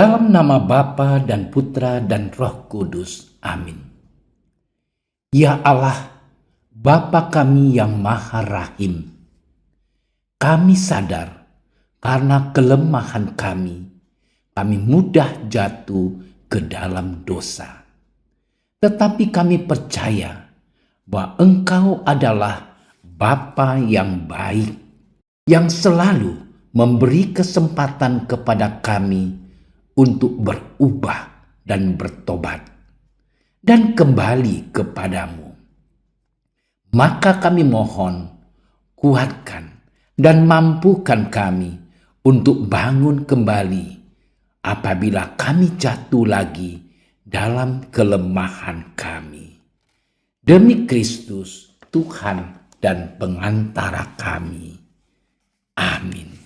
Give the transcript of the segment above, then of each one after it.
Dalam nama Bapa dan Putra dan Roh Kudus. Amin. Ya Allah, Bapa kami yang Maha Rahim, kami sadar karena kelemahan kami mudah jatuh ke dalam dosa. Tetapi kami percaya bahwa Engkau adalah Bapa yang baik, yang selalu memberi kesempatan kepada kami untuk berubah dan bertobat dan kembali kepadamu. Maka kami mohon, kuatkan dan mampukan kami untuk bangun kembali apabila kami jatuh lagi dalam kelemahan kami. Demi Kristus, Tuhan dan pengantara kami. Amin.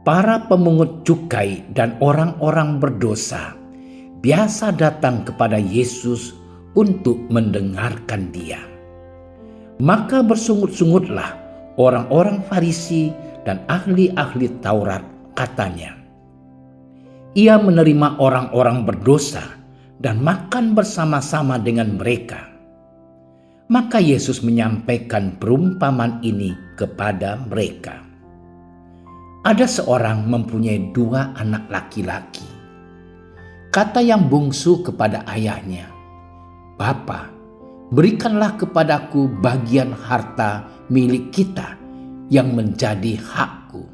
Para pemungut cukai dan orang-orang berdosa biasa datang kepada Yesus untuk mendengarkan Dia. Maka bersungut-sungutlah orang-orang Farisi dan ahli-ahli Taurat, katanya, Ia menerima orang-orang berdosa dan makan bersama-sama dengan mereka. Maka Yesus menyampaikan perumpamaan ini kepada mereka. Ada seorang mempunyai 2 anak laki-laki. Kata yang bungsu kepada ayahnya, Bapa, berikanlah kepadaku bagian harta milik kita yang menjadi hakku.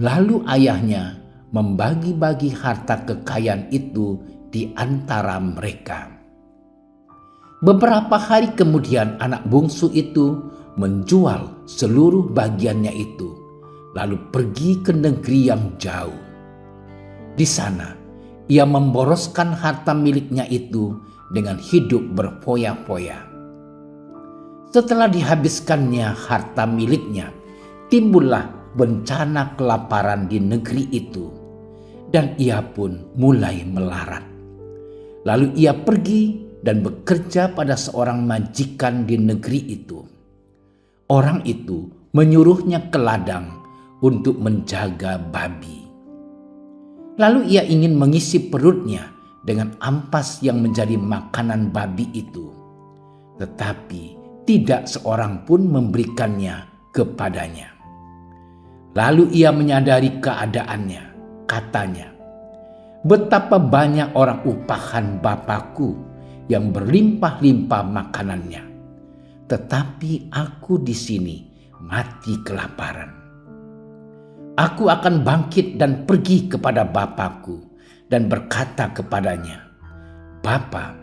Lalu ayahnya membagi-bagi harta kekayaan itu di antara mereka. Beberapa hari kemudian anak bungsu itu menjual seluruh bagiannya itu, lalu pergi ke negeri yang jauh. Di sana, ia memboroskan harta miliknya itu dengan hidup berfoya-foya. Setelah dihabiskannya harta miliknya, timbullah bencana kelaparan di negeri itu, dan ia pun mulai melarat. Lalu ia pergi dan bekerja pada seorang majikan di negeri itu. Orang itu menyuruhnya ke ladang untuk menjaga babi. Lalu ia ingin mengisi perutnya dengan ampas yang menjadi makanan babi itu. Tetapi tidak seorang pun memberikannya kepadanya. Lalu ia menyadari keadaannya. Katanya, betapa banyak orang upahan Bapakku yang berlimpah-limpah makanannya. Tetapi aku di sini mati kelaparan. Aku akan bangkit dan pergi kepada Bapakku dan berkata kepadanya, Bapa,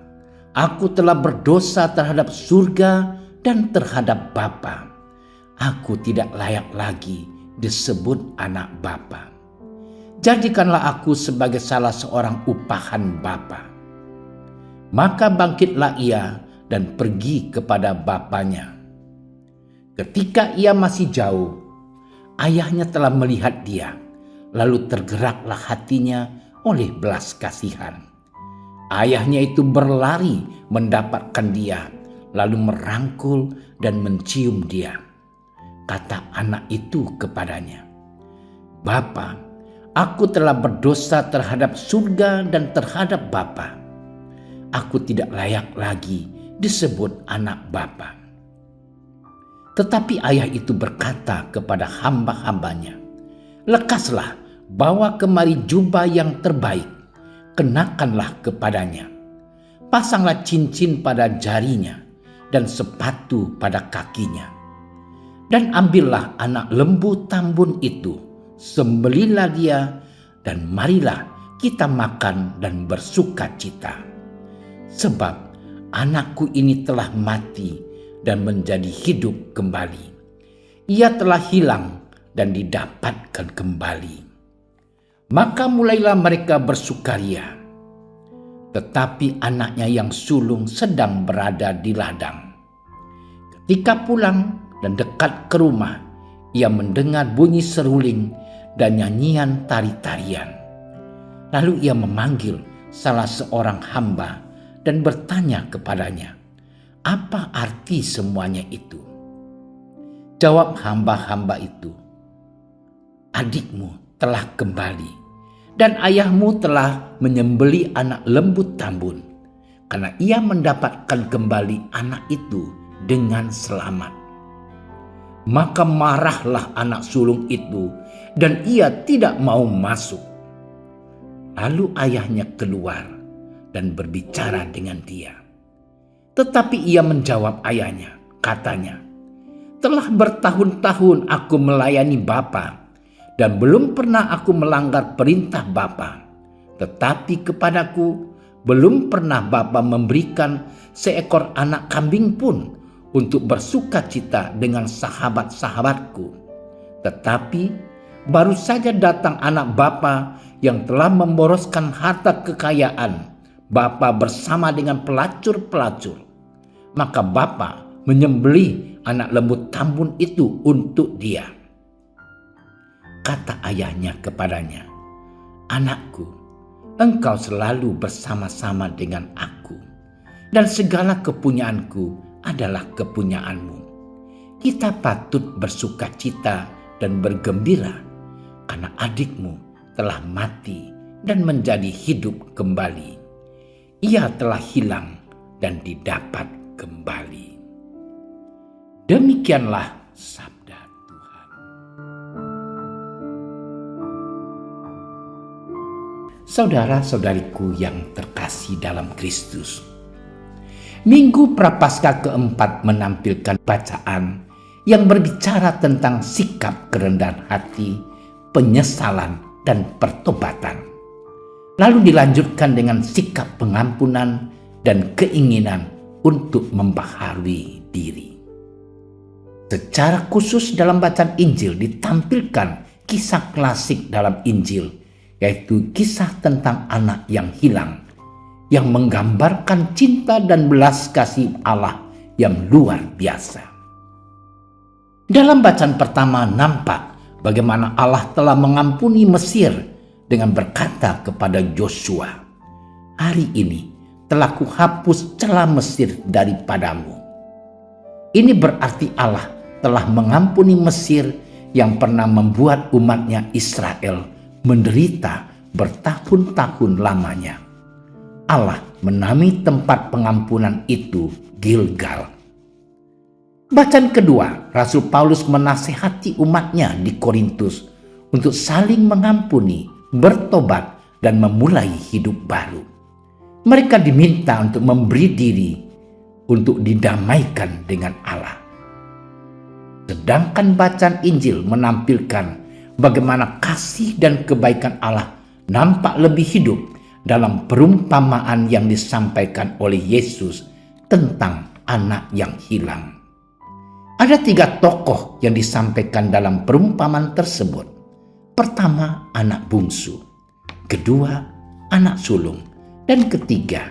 aku telah berdosa terhadap surga dan terhadap Bapa. Aku tidak layak lagi disebut anak Bapa. Jadikanlah aku sebagai salah seorang upahan Bapa. Maka bangkitlah ia dan pergi kepada bapanya. Ketika ia masih jauh, ayahnya telah melihat dia, lalu tergeraklah hatinya oleh belas kasihan. Ayahnya itu berlari mendapatkan dia, lalu merangkul dan mencium dia. Kata anak itu kepadanya, Bapa, aku telah berdosa terhadap surga dan terhadap Bapa. Aku tidak layak lagi disebut anak Bapa. Tetapi ayah itu berkata kepada hamba-hambanya, lekaslah, bawa kemari jubah yang terbaik, kenakanlah kepadanya. Pasanglah cincin pada jarinya dan sepatu pada kakinya. Dan ambillah anak lembu tambun itu, sembelihlah dia, dan marilah kita makan dan bersukacita. Sebab anakku ini telah mati dan menjadi hidup kembali. Ia telah hilang dan didapatkan kembali. Maka mulailah mereka bersukaria. Tetapi anaknya yang sulung sedang berada di ladang. Ketika pulang dan dekat ke rumah, ia mendengar bunyi seruling dan nyanyian tari-tarian. Lalu ia memanggil salah seorang hamba dan bertanya kepadanya, apa arti semuanya itu? Jawab hamba-hamba itu, adikmu telah kembali dan ayahmu telah menyembeli anak lembu tambun, karena ia mendapatkan kembali anak itu dengan selamat. Maka marahlah anak sulung itu dan ia tidak mau masuk. Lalu ayahnya keluar dan berbicara dengan dia. Tetapi ia menjawab ayahnya, katanya, telah bertahun-tahun aku melayani Bapa dan belum pernah aku melanggar perintah Bapa. Tetapi kepadaku belum pernah Bapa memberikan seekor anak kambing pun untuk bersuka cita dengan sahabat-sahabatku. Tetapi baru saja datang anak Bapa yang telah memboroskan harta kekayaan Bapa bersama dengan pelacur-pelacur. Maka Bapa menyembelih anak lembu tambun itu untuk dia. Kata ayahnya kepadanya, anakku, engkau selalu bersama-sama dengan aku, dan segala kepunyaanku adalah kepunyaanmu. Kita patut bersuka cita dan bergembira, karena adikmu telah mati dan menjadi hidup kembali. Ia telah hilang dan didapat kembali. Demikianlah sabda Tuhan. Saudara-saudariku yang terkasih dalam Kristus, Minggu Prapaskah keempat menampilkan bacaan yang berbicara tentang sikap kerendahan hati, penyesalan, dan pertobatan. Lalu dilanjutkan dengan sikap pengampunan dan keinginan untuk membaharui diri. Secara khusus dalam bacaan Injil ditampilkan kisah klasik dalam Injil, yaitu kisah tentang anak yang hilang, yang menggambarkan cinta dan belas kasih Allah yang luar biasa. Dalam bacaan pertama nampak bagaimana Allah telah mengampuni Mesir dengan berkata kepada Yosua, hari ini telah kuhapus celah Mesir daripadamu. Ini berarti Allah telah mengampuni Mesir yang pernah membuat umatnya Israel menderita bertahun-tahun lamanya. Allah menamai tempat pengampunan itu Gilgal. Bacaan kedua, Rasul Paulus menasihati umatnya di Korintus untuk saling mengampuni, bertobat, dan memulai hidup baru. Mereka diminta untuk memberi diri untuk didamaikan dengan Allah. Sedangkan bacaan Injil menampilkan bagaimana kasih dan kebaikan Allah nampak lebih hidup dalam perumpamaan yang disampaikan oleh Yesus tentang anak yang hilang. Ada 3 tokoh yang disampaikan dalam perumpamaan tersebut. Pertama, anak bungsu. Kedua, anak sulung. Dan ketiga,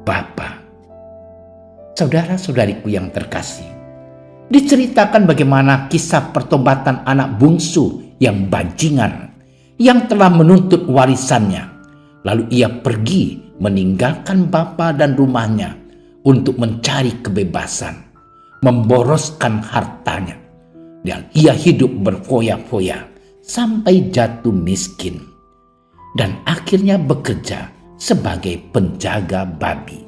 bapa. Saudara-saudariku yang terkasih, diceritakan bagaimana kisah pertobatan anak bungsu yang bajingan, yang telah menuntut warisannya. Lalu ia pergi meninggalkan bapa dan rumahnya untuk mencari kebebasan, memboroskan hartanya, dan ia hidup berfoya-foya sampai jatuh miskin, dan akhirnya bekerja sebagai penjaga babi.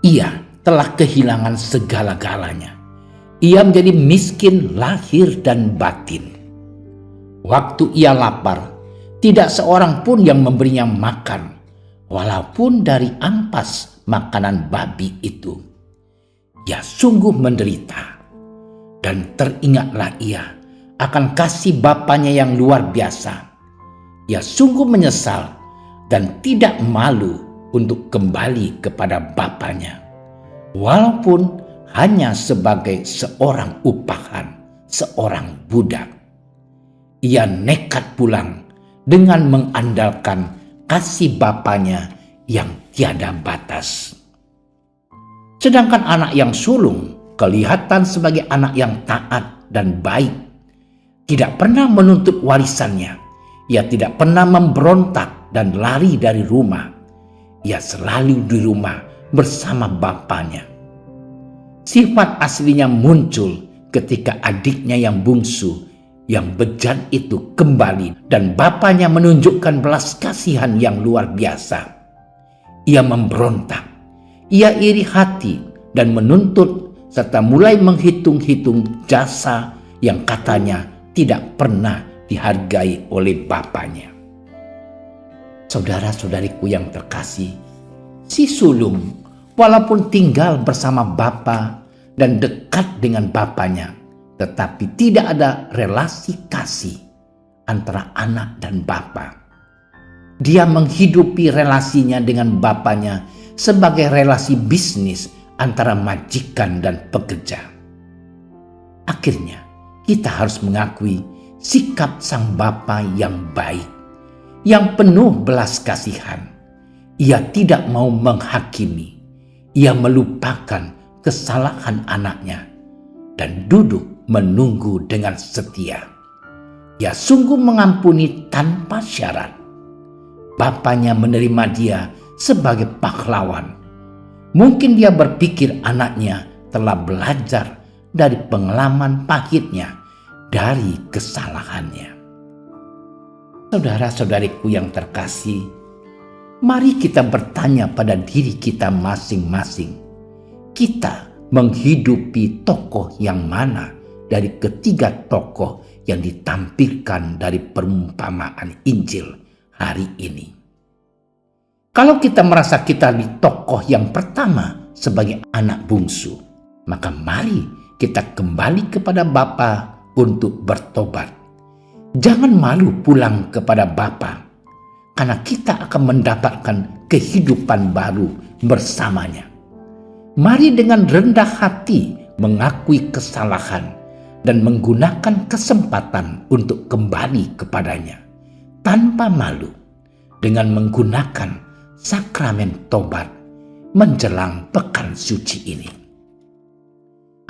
Ia telah kehilangan segala-galanya. Ia menjadi miskin lahir dan batin. Waktu ia lapar, tidak seorang pun yang memberinya makan, walaupun dari ampas makanan babi itu. Ia sungguh menderita, dan teringatlah ia akan kasih bapanya yang luar biasa. Ia sungguh menyesal dan tidak malu untuk kembali kepada bapanya, walaupun hanya sebagai seorang upahan, seorang budak. Ia nekat pulang dengan mengandalkan kasih bapanya yang tiada batas. Sedangkan anak yang sulung kelihatan sebagai anak yang taat dan baik. Tidak pernah menuntut warisannya. Ia tidak pernah memberontak dan lari dari rumah. Ia selalu di rumah bersama bapanya. Sifat aslinya muncul ketika adiknya yang bungsu, yang bejat itu kembali dan bapaknya menunjukkan belas kasihan yang luar biasa. Ia memberontak, ia iri hati dan menuntut serta mulai menghitung-hitung jasa yang katanya tidak pernah dihargai oleh bapaknya. Saudara-saudariku yang terkasih, si sulung walaupun tinggal bersama bapa dan dekat dengan bapaknya, tetapi tidak ada relasi kasih antara anak dan bapa. Dia menghidupi relasinya dengan bapaknya sebagai relasi bisnis antara majikan dan pekerja. Akhirnya, kita harus mengakui sikap sang bapa yang baik, yang penuh belas kasihan. Ia tidak mau menghakimi, ia melupakan kesalahan anaknya dan duduk menunggu dengan setia. Ia sungguh mengampuni tanpa syarat. Bapaknya menerima dia sebagai pahlawan. Mungkin dia berpikir anaknya telah belajar dari pengalaman pahitnya, dari kesalahannya. Saudara-saudariku yang terkasih, mari kita bertanya pada diri kita masing-masing. Kita menghidupi tokoh yang mana dari ketiga tokoh yang ditampilkan dari perumpamaan Injil hari ini? Kalau kita merasa kita di tokoh yang pertama sebagai anak bungsu, maka mari kita kembali kepada Bapa untuk bertobat. Jangan malu pulang kepada Bapa, karena kita akan mendapatkan kehidupan baru bersamanya. Mari dengan rendah hati mengakui kesalahan dan menggunakan kesempatan untuk kembali kepadanya tanpa malu dengan menggunakan sakramen tobat menjelang pekan suci ini.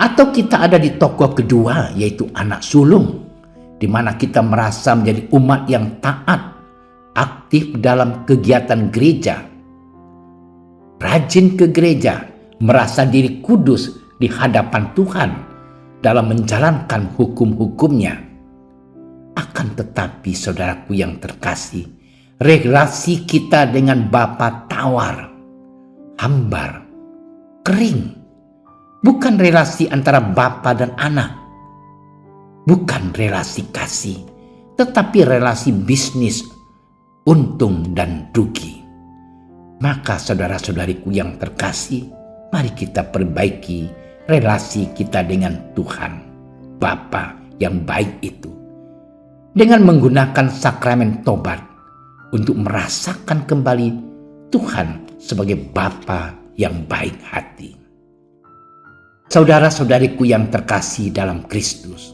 Atau kita ada di tokoh kedua, yaitu anak sulung, di mana kita merasa menjadi umat yang taat, aktif dalam kegiatan gereja, rajin ke gereja, merasa diri kudus di hadapan Tuhan dalam menjalankan hukum-hukumnya. Akan tetapi saudaraku yang terkasih, relasi kita dengan Bapa tawar, hambar, kering. Bukan relasi antara bapa dan anak, bukan relasi kasih, tetapi relasi bisnis, untung dan rugi. Maka saudara-saudariku yang terkasih, mari kita perbaiki relasi kita dengan Tuhan, Bapa yang baik itu, dengan menggunakan sakramen tobat untuk merasakan kembali Tuhan sebagai Bapa yang baik hati. Saudara-saudariku yang terkasih dalam Kristus,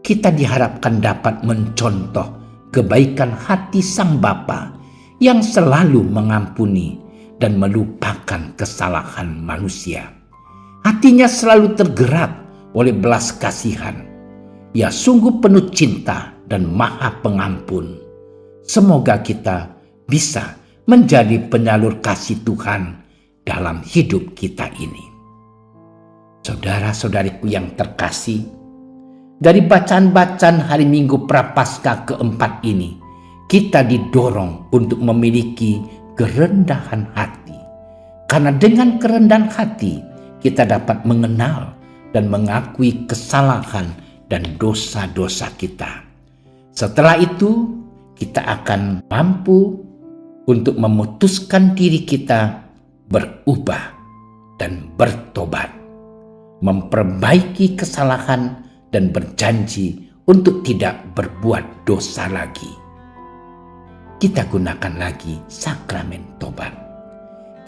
kita diharapkan dapat mencontoh kebaikan hati Sang Bapa yang selalu mengampuni dan melupakan kesalahan manusia. Hatinya selalu tergerak oleh belas kasihan. Ia sungguh penuh cinta dan maha pengampun. Semoga kita bisa menjadi penyalur kasih Tuhan dalam hidup kita ini. Saudara-saudariku yang terkasih, dari bacaan-bacaan hari Minggu Prapaskah keempat ini, kita didorong untuk memiliki kerendahan hati. Karena dengan kerendahan hati, kita dapat mengenal dan mengakui kesalahan dan dosa-dosa kita. Setelah itu, kita akan mampu untuk memutuskan diri kita berubah dan bertobat, memperbaiki kesalahan dan berjanji untuk tidak berbuat dosa lagi. Kita gunakan lagi sakramen tobat.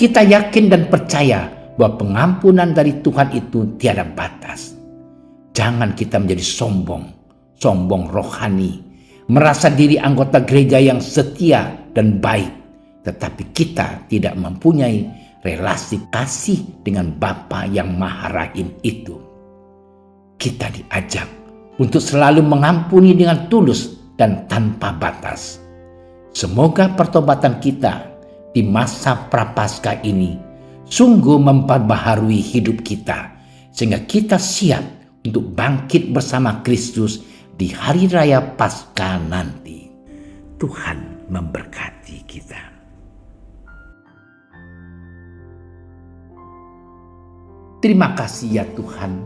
Kita yakin dan percaya bahwa pengampunan dari Tuhan itu tiada batas. Jangan kita menjadi sombong rohani, merasa diri anggota gereja yang setia dan baik, tetapi kita tidak mempunyai relasi kasih dengan Bapa yang Maha Rahim itu. Kita diajak untuk selalu mengampuni dengan tulus dan tanpa batas. Semoga pertobatan kita di masa Prapaskah ini sungguh memperbaharui hidup kita, sehingga kita siap untuk bangkit bersama Kristus di hari raya Paskah nanti. Tuhan memberkati kita. Terima kasih ya Tuhan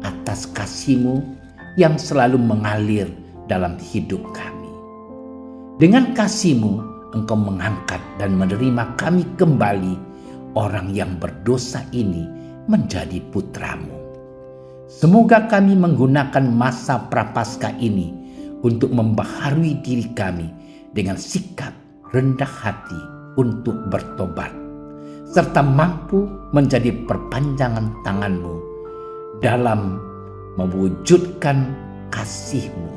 atas kasih-Mu yang selalu mengalir dalam hidup kami. Dengan kasih-Mu Engkau mengangkat dan menerima kami kembali, orang yang berdosa ini menjadi putra-Mu. Semoga kami menggunakan masa Prapaskah ini untuk membaharui diri kami dengan sikap rendah hati untuk bertobat, serta mampu menjadi perpanjangan tangan-Mu dalam mewujudkan kasih-Mu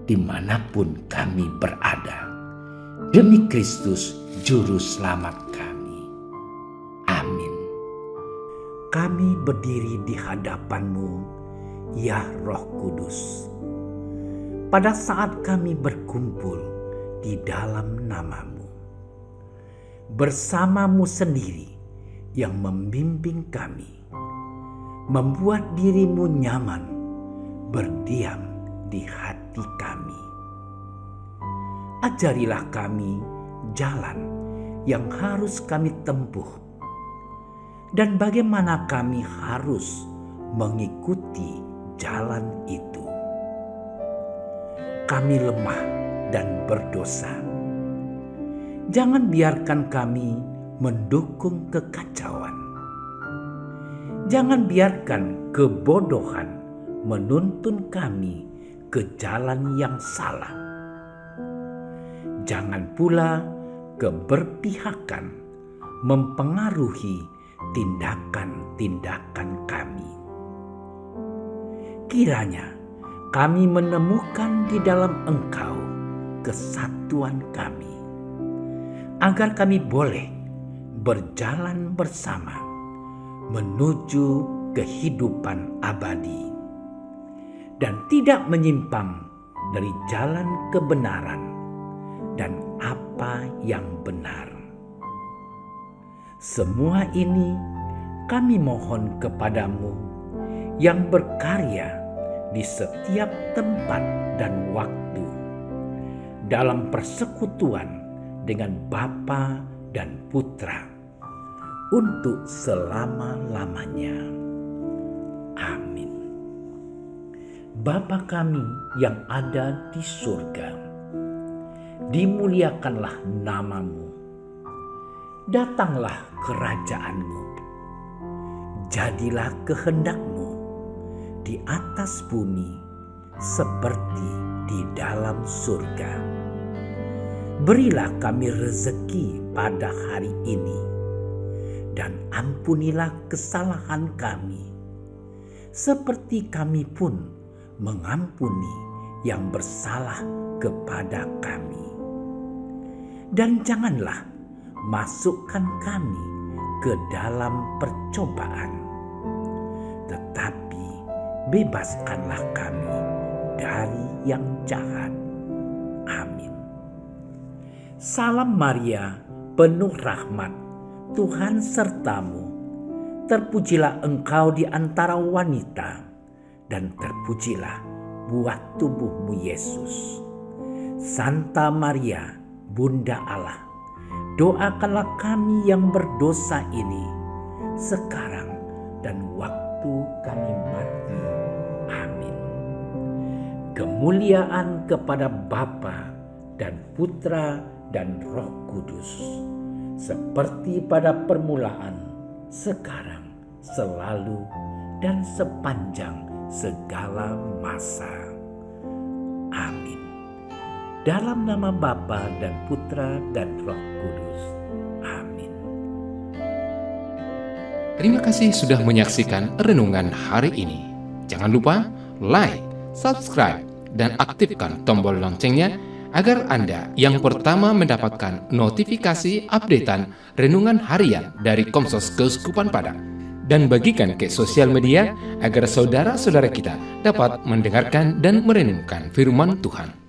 dimanapun kami berada. Demi Kristus Juru Selamat kami. Amin. Kami berdiri di hadapan-Mu, ya Roh Kudus. Pada saat kami berkumpul di dalam nama-Mu, bersama-Mu sendiri yang membimbing kami, membuat diri-Mu nyaman berdiam di hati kami. Ajarilah kami jalan yang harus kami tempuh dan bagaimana kami harus mengikuti jalan itu. Kami lemah dan berdosa. Jangan biarkan kami mendukung kekacauan. Jangan biarkan kebodohan menuntun kami ke jalan yang salah. Jangan pula keberpihakan mempengaruhi tindakan-tindakan kami. Kiranya kami menemukan di dalam Engkau kesatuan kami, agar kami boleh berjalan bersama menuju kehidupan abadi dan tidak menyimpang dari jalan kebenaran dan apa yang benar. Semua ini kami mohon kepadamu yang berkarya di setiap tempat dan waktu dalam persekutuan dengan Bapa dan Putra untuk selama-lamanya. Amin. Bapa kami yang ada di surga, dimuliakanlah nama-Mu. Datanglah kerajaan-Mu. Jadilah kehendak-Mu di atas bumi seperti di dalam surga. Berilah kami rezeki pada hari ini, dan ampunilah kesalahan kami, seperti kami pun mengampuni yang bersalah kepada kami. Dan janganlah masukkan kami ke dalam percobaan, tetapi bebaskanlah kami dari yang jahat. Amin. Salam Maria, penuh rahmat, Tuhan sertamu. Terpujilah engkau di antara wanita, dan terpujilah buah tubuhmu Yesus. Santa Maria, Bunda Allah, doakanlah kami yang berdosa ini, sekarang dan waktu kami mati. Amin. Kemuliaan kepada Bapa dan Putra dan Roh Kudus, seperti pada permulaan, sekarang, selalu, dan sepanjang segala masa. Amin. Dalam nama Bapa dan Putra dan Roh Kudus. Amin. Terima kasih sudah menyaksikan renungan hari ini. Jangan lupa like, subscribe, dan aktifkan tombol loncengnya agar Anda yang pertama mendapatkan notifikasi updatean renungan harian dari Komsos Keuskupan Padang. Dan bagikan ke sosial media agar saudara-saudara kita dapat mendengarkan dan merenungkan firman Tuhan.